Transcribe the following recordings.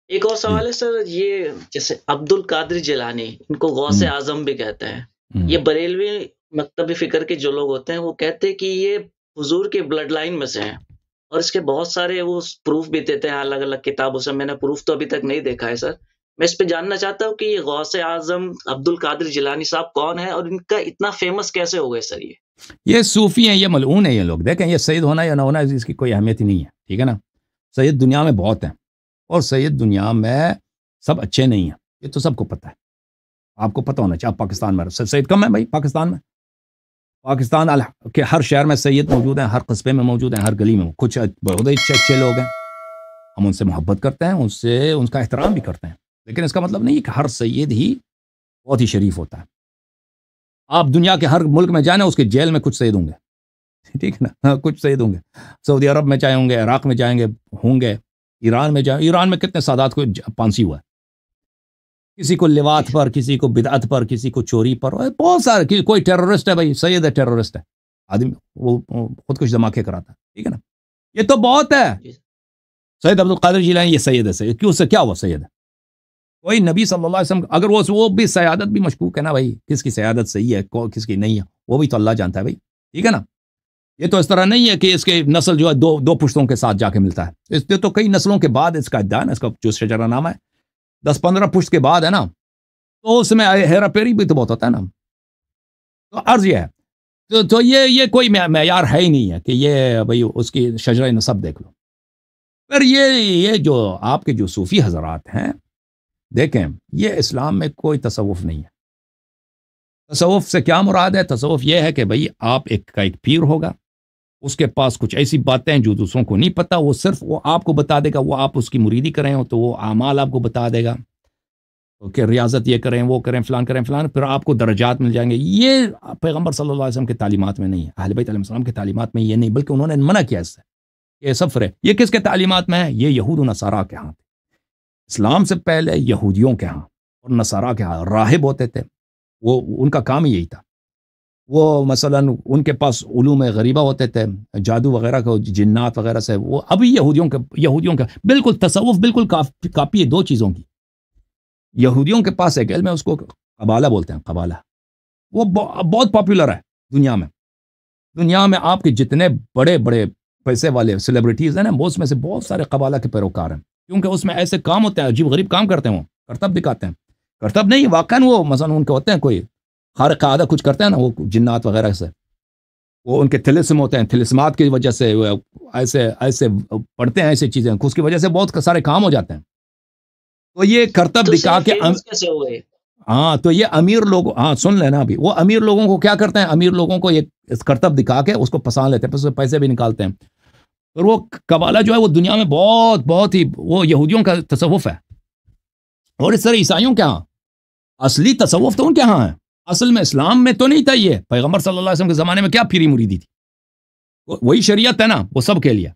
ایک اور جی۔ سوال ہے سر، یہ جیسے عبد القادر جیلانی، ان کو غوث ہوں، اعظم بھی کہتے ہیں، ہوں، یہ بریلوی مکتب فکر کے جو لوگ ہوتے ہیں وہ کہتے ہیں کہ یہ حضور کے بلڈ لائن میں سے ہیں، اور اس کے بہت سارے وہ پروف بھی دیتے ہیں الگ الگ کتابوں سے۔ میں نے پروف تو ابھی تک نہیں دیکھا ہے سر۔ میں اس پہ جاننا چاہتا ہوں کہ یہ غوث اعظم عبد القادر جیلانی صاحب کون ہے، اور ان کا اتنا فیمس کیسے ہو گئے سر یہ؟ یہ صوفی ہیں، یہ ملعون ہیں یہ لوگ۔ دیکھیں یہ سید ہونا یا نہ ہونا اس کی کوئی اہمیت ہی نہیں ہے، ٹھیک ہے نا۔ سید دنیا میں بہت ہیں، اور سید دنیا میں سب اچھے نہیں ہیں، یہ تو سب کو پتہ ہے۔ آپ کو پتہ ہونا چاہیے، آپ پاکستان میں سید کم ہے بھائی، پاکستان میں کے ہر شہر میں سید موجود ہیں، ہر قصبے میں موجود ہیں، ہر گلی میں۔ کچھ بہت اچھے لوگ ہیں، ہم ان سے محبت کرتے ہیں، ان کا احترام بھی کرتے ہیں، لیکن اس کا مطلب نہیں ہے کہ ہر سید ہی بہت ہی شریف ہوتا ہے۔ آپ دنیا کے ہر ملک میں جائیں، اس کے جیل میں کچھ سید ہوں گے، ٹھیک ہے نا، ہاں کچھ سید ہوں گے۔ سعودی عرب میں چاہے ہوں گے، عراق میں جائیں گے ہوں گے، ایران میں جائیں، ایران میں کتنے سادات کو پھانسی ہوا ہے، کسی کو جی لواط سر۔ پر، کسی کو بدعت پر، کسی کو چوری پر، بہت سارے، کوئی ٹیررسٹ ہے بھائی، سید ہے ٹیررسٹ ہے آدمی، وہ خود کچھ دھماکے کراتا ہے، ٹھیک ہے نا۔ یہ تو بہت ہے۔ جی سر۔ سید عبد القادر جیلانی یہ سید ہے، سید کیوں سے کیا ہوا سید ہے؟ کوئی نبی صلی اللہ علیہ وسلم اگر وہ بھی سیادت بھی مشکوک ہے نا بھائی، کس کی سیادت صحیح ہے کس کی نہیں ہے وہ بھی تو اللہ جانتا ہے بھائی، ٹھیک ہے نا۔ یہ تو اس طرح نہیں ہے کہ اس کے نسل جو ہے دو پشتوں کے ساتھ جا کے ملتا ہے، اس تو کئی نسلوں کے بعد اس کا ادعا ہے، اس کا جو شجرہ نامہ ہے 10-15 پشت کے بعد ہے نا، تو اس میں ہیرا پھیری بھی تو بہت ہوتا ہے نا۔ تو عرض یہ ہے، تو یہ کوئی معیار ہے ہی نہیں ہے کہ یہ بھائی اس کی شجرہ نسب دیکھ لو۔ پھر یہ جو آپ کے جو صوفی حضرات ہیں، دیکھیں یہ اسلام میں کوئی تصوف نہیں ہے۔ تصوف سے کیا مراد ہے؟ تصوف یہ ہے کہ بھئی آپ ایک پیر ہوگا، اس کے پاس کچھ ایسی باتیں جو دوسروں کو نہیں پتا، وہ صرف وہ آپ کو بتا دے گا، وہ آپ اس کی مریدی کریں ہو تو وہ اعمال آپ کو بتا دے گا کہ ریاضت یہ کریں، وہ کریں، فلان کریں، فلان، پھر آپ کو درجات مل جائیں گے۔ یہ پیغمبر صلی اللہ علیہ وسلم کے تعلیمات میں نہیں ہے، اہل بیت علیہ السلام کے تعلیمات میں یہ نہیں، بلکہ انہوں نے منع کیا اس سے، یہ سفر ہے۔ یہ کس کے تعلیمات میں ہے؟ یہ یہود و نصارہ کے ہاں، اسلام سے پہلے یہودیوں کے ہاں اور نصارہ کے ہاں راہب ہوتے تھے، وہ ان کا کام ہی یہی تھا۔ وہ مثلا ان کے پاس علوم غریبہ ہوتے تھے، جادو وغیرہ کو، جنات وغیرہ سے، وہ ابھی یہودیوں کا بالکل تصوف بالکل کاپی ہے دو چیزوں کی۔ یہودیوں کے پاس ایک علم ہے، اس کو قبالہ بولتے ہیں، قبالہ، وہ بہت پاپولر ہے دنیا میں۔ دنیا میں آپ کے جتنے بڑے بڑے پیسے والے سیلیبریٹیز ہیں نا، وہ اس میں سے بہت سارے قبالہ کے پیروکار ہیں، کیونکہ اس میں ایسے کام ہوتے ہیں، عجیب غریب کام کرتے ہیں، وہ کرتب دکھاتے ہیں، کرتب نہیں واقعاً، وہ مثلا ان کے ہوتے ہیں کوئی خارق عادہ کچھ کرتے ہیں نا، وہ جنات وغیرہ سے، وہ ان کے تلسم ہوتے ہیں، تلسمات کی وجہ سے وہ ایسے پڑھتے ہیں ایسی چیزیں، اس کی وجہ سے بہت سارے کام ہو جاتے ہیں۔ تو یہ کرتب تو سر دکھا یہ کے فیمس کیسے ہوئے؟ ہاں، تو یہ امیر لوگ، ہاں سن لینا ابھی، وہ امیر لوگوں کو کیا کرتے ہیں، امیر لوگوں کو یہ کرتب دکھا کے اس کو پسان لیتے ہیں، پھر پیسے بھی نکالتے ہیں۔ اور وہ قبالہ جو ہے وہ دنیا میں بہت ہی، وہ یہودیوں کا تصوف ہے، اور اس طرح عیسائیوں کے ہاں اصلی تصوف تو ان کے ہاں ہے۔ اصل میں اسلام میں تو نہیں تھا، یہ پیغمبر صلی اللہ علیہ وسلم کے زمانے میں کیا پیری مریدی تھی، وہی شریعت ہے نا، وہ سب کے لیے،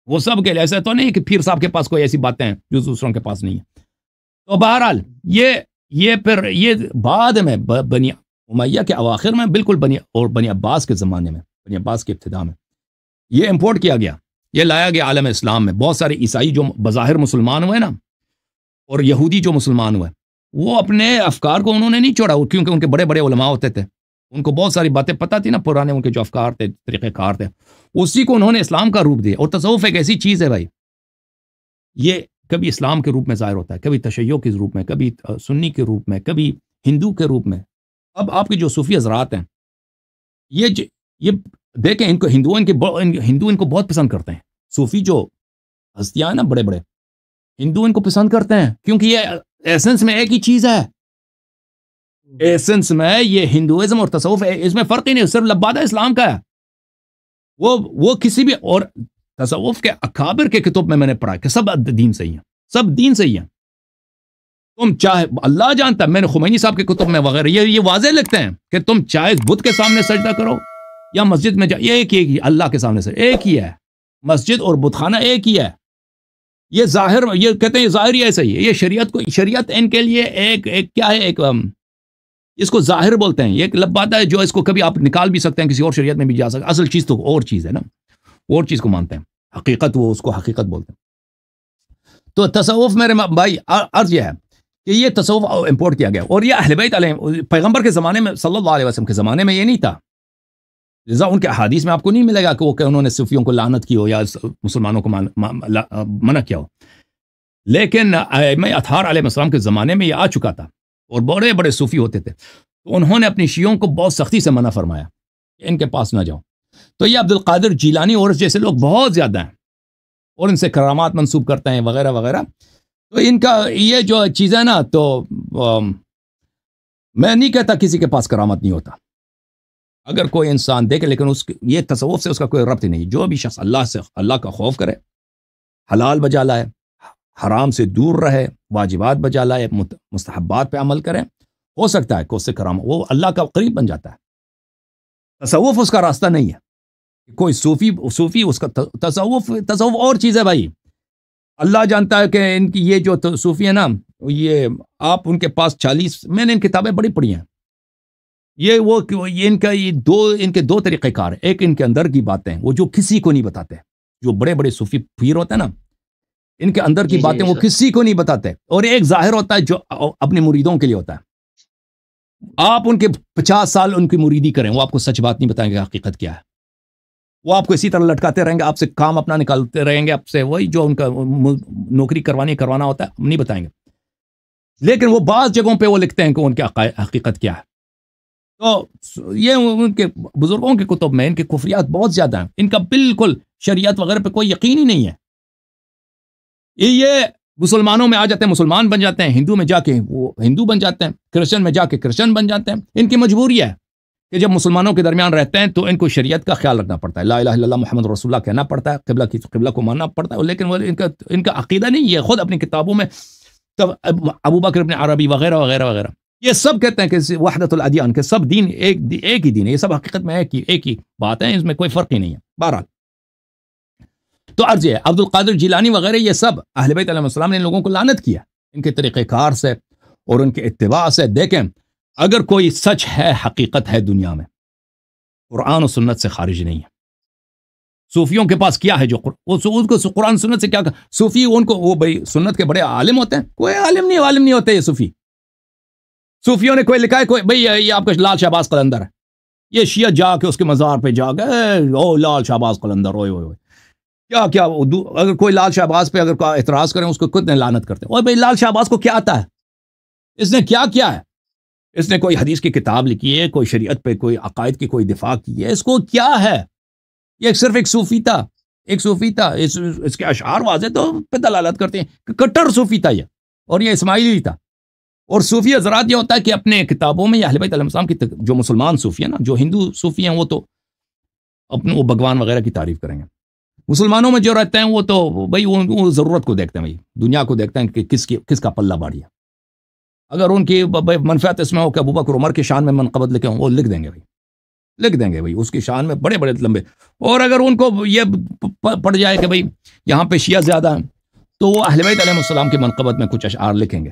وہ سب کے لیے، ایسا تو نہیں کہ پیر صاحب کے پاس کوئی ایسی باتیں ہیں جو دوسروں کے پاس نہیں ہے۔ تو بہرحال یہ پھر یہ بعد میں بنی امیہ کے اواخر میں، بالکل بنی عباس کے زمانے میں، بنی عباس کے ابتدا میں یہ امپورٹ کیا گیا، یہ لایا گیا عالم اسلام میں۔ بہت سارے عیسائی جو بظاہر مسلمان ہوئے نا، اور یہودی جو مسلمان ہوئے، وہ اپنے افکار کو انہوں نے نہیں چھوڑا، کیونکہ ان کے بڑے بڑے علماء ہوتے تھے، ان کو بہت ساری باتیں پتہ تھی نا، پرانے ان کے جو افکار تھے، طریقہ کار تھے، اسی کو انہوں نے اسلام کا روپ دیا۔ اور تصوف ایک ایسی چیز ہے بھائی، یہ کبھی اسلام کے روپ میں ظاہر ہوتا ہے، کبھی تشیع کے روپ میں، کبھی سنی کے روپ میں، کبھی ہندو کے روپ میں۔ اب آپ کے جو صوفی حضرات ہیں، یہ دیکھیں، ان کو ہندو ان کو بہت پسند کرتے ہیں، صوفی جو ہستیاں ہیں نا بڑے بڑے، ہندو ان کو پسند کرتے ہیں، کیونکہ یہ ایسنس میں ایک ہی چیز ہے، ایسنس میں یہ ہندوازم اور تصوف ہے، اس میں فرق ہی نہیں، صرف لبادہ اسلام کا ہے۔ وہ کسی بھی، اور تصوف کے اکابر کے کتب میں نے پڑھا کہ سب دین سے ہی ہیں، سب دین سے ہی ہیں۔ تم چاہے، اللہ جانتا ہے، میں نے خمینی صاحب کے کتب میں وغیرہ یہ واضح لکھتے ہیں کہ تم چاہے بت کے سامنے سجدہ کرو یا مسجد میں یہ ایک ہی، اللہ کے سامنے سے ایک ہی ہے، مسجد اور بت خانہ ایک ہی ہے۔ یہ ظاہر، یہ کہتے ہیں ظاہر ہی ایسا ہی ہے، یہ شریعت ان کے لیے ایک کیا ہے، ایک اس کو ظاہر بولتے ہیں، یہ ایک لبادہ ہے جو اس کو کبھی آپ نکال بھی سکتے ہیں، کسی اور شریعت میں بھی جا سکتے، اصل چیز تو اور چیز ہے نا، اور چیز کو مانتے ہیں، حقیقت، وہ اس کو حقیقت بولتے ہیں۔ تو تصوف میرے بھائی عرض یہ ہے کہ یہ تصوف امپورٹ کیا گیا، اور یہ اہل بیت علیہ پیغمبر کے زمانے میں صلی اللہ علیہ وسلم کے زمانے میں یہ نہیں تھا، لذا ان کے احادیث میں آپ کو نہیں ملے گا کہ انہوں نے صوفیوں کو لعنت کی ہو یا مسلمانوں کو منع کیا ہو، لیکن ائمہ اطہار علیہ السلام کے زمانے میں یہ آ چکا تھا، اور بڑے بڑے صوفی ہوتے تھے، تو انہوں نے اپنی شیعوں کو بہت سختی سے منع فرمایا کہ ان کے پاس نہ جاؤ۔ تو یہ عبد القادر جیلانی اور جیسے لوگ بہت زیادہ ہیں، اور ان سے کرامات منسوب کرتے ہیں وغیرہ وغیرہ، تو ان کا یہ جو چیز ہے نا، تو میں نہیں کہتا کسی کے پاس کرامت نہیں ہوتا، اگر کوئی انسان دیکھے، لیکن یہ تصوف سے اس کا کوئی ربط ہی نہیں۔ جو بھی شخص اللہ کا خوف کرے، حلال بجا لائے، حرام سے دور رہے، واجبات بجا لائے، مستحبات پہ عمل کرے، ہو سکتا ہے کہ اس سے کرامت، وہ اللہ کا قریب بن جاتا ہے۔ تصوف اس کا راستہ نہیں ہے۔ کوئی صوفی اس کا تصوف اور چیز ہے بھائی، اللہ جانتا ہے کہ ان کی یہ جو صوفی ہے نا، یہ آپ ان کے پاس 40، میں نے ان کتابیں بڑی پڑھی ہیں، ان کے دو طریقہ کار ہیں۔ ایک ان کے اندر کی باتیں وہ جو کسی کو نہیں بتاتے، جو بڑے بڑے صوفی پیر ہوتے ہیں نا، ان کے اندر کی باتیں وہ کسی کو نہیں بتاتے، اور ایک ظاہر ہوتا ہے جو اپنے مریدوں کے لیے ہوتا ہے۔ آپ ان کے 50 سال ان کی مریدی کریں، وہ آپ کو سچ بات نہیں بتائیں گے حقیقت کیا ہے، وہ آپ کو اسی طرح لٹکاتے رہیں گے، آپ سے کام اپنا نکالتے رہیں گے، آپ سے وہی جو ان کا نوکری کروانا ہوتا ہے نہیں بتائیں گے، لیکن وہ بعض جگہوں پہ وہ لکھتے ہیں کہ ان کی حقیقت کیا ہے۔ تو یہ ان کے بزرگوں کے کتب میں ان کے کفریات بہت زیادہ ہیں، ان کا بالکل شریعت وغیرہ پہ کوئی یقین ہی نہیں ہے۔ یہ مسلمانوں میں آ جاتے ہیں، مسلمان بن جاتے ہیں، ہندو میں جا کے وہ ہندو بن جاتے ہیں، کرسچن میں جا کے کرسچن بن جاتے ہیں۔ ان کی مجبوری ہے کہ جب مسلمانوں کے درمیان رہتے ہیں تو ان کو شریعت کا خیال رکھنا پڑتا ہے، لا الہ الا اللہ محمد رسول اللہ کہنا پڑتا ہے، قبلہ کو ماننا پڑتا ہے، لیکن وہ ان کا عقیدہ نہیں ہے۔ خود اپنی کتابوں میں ابو بکر ابن عربی وغیرہ وغیرہ وغیرہ یہ سب کہتے ہیں کہ وحدت الادیان، کہ سب دین ایک ہی دین ہے، یہ سب حقیقت میں ایک ہی بات ہے، اس میں کوئی فرق ہی نہیں ہے۔ بہرحال تو عرض ہے عبد القادر جیلانی وغیرہ یہ سب اہل بیت علیہ السلام نے ان لوگوں کو لعنت کیا ان کے طریقہ کار سے اور ان کے اتباع سے۔ دیکھیں، اگر کوئی سچ ہے، حقیقت ہے دنیا میں، قرآن و سنت سے خارج نہیں ہے۔ صوفیوں کے پاس کیا ہے جو قرآن سنت سے کیا صوفی ان کو وہ بھائی سنت کے بڑے عالم ہوتے ہیں؟ کوئی عالم نہیں ہوتے یہ صوفی۔ صوفیوں نے کوئی لکھا ہے کوئی بھائی یہ آپ کا لال شہباز قلندر ہے، یہ شیعہ جا کے اس کے مزار پہ جا گئے، او لال شہباز قلندر، اوئے کیا اگر کوئی لال شہباز پہ اگر کوئی اعتراض کریں اس کو کتنے لعنت کرتے ہیں۔ اور بھائی لال شہباز کو کیا آتا ہے؟ اس نے کیا ہے؟ اس نے کوئی حدیث کی کتاب لکھی ہے، کوئی شریعت پہ کوئی عقائد کی کوئی دفاع کی ہے؟ اس کو کیا ہے؟ یہ صرف ایک صوفی تھا، اس کے اشعار واضح تو پہ دلالت کرتے ہیں کہ کٹر صوفی تھا یہ، اور یہ اسماعیلی تھا۔ اور صوفی حضرات یہ ہوتا ہے کہ اپنے کتابوں میں یا اہل بیت علیہ السلام کی جو مسلمان صوفی ہیں نا، جو ہندو صوفی ہیں وہ تو اپنے وہ بھگوان وغیرہ کی تعریف کریں گے، مسلمانوں میں جو رہتے ہیں وہ تو بھائی وہ ضرورت کو دیکھتے ہیں، بھائی دنیا کو دیکھتے ہیں کہ کس کا پلہ بھاری ہے۔ اگر ان کی منفعت اس میں ہو کہ ابو بکر عمر کی شان میں منقبت لکھیں، وہ لکھ دیں گے بھائی اس کی شان میں بڑے لمبے۔ اور اگر ان کو یہ پڑ جائے کہ بھائی یہاں پہ شیعہ زیادہ ہیں، تو وہ اہل بیت علیہ السلام کی منقبت میں کچھ اشعار لکھیں گے۔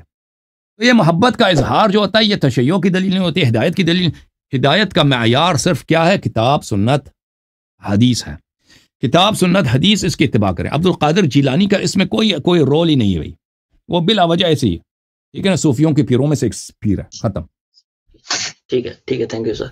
تو یہ محبت کا اظہار جو ہوتا ہے یہ تشیع کی دلیل نہیں ہوتی، ہدایت کی دلیل۔ ہدایت کا معیار صرف کیا ہے؟ کتاب، سنت، حدیث ہے۔ کتاب، سنت، حدیث، اس کی اتباع کریں۔ عبد القادر جیلانی کا اس میں کوئی رول ہی نہیں ہے بھائی، وہ بلا وجہ ایسے ہی ہے، ٹھیک ہے نا، صوفیوں کے پیروں میں سے ایک پیر ہے، ختم۔ ٹھیک ہے، تھینک یو سر۔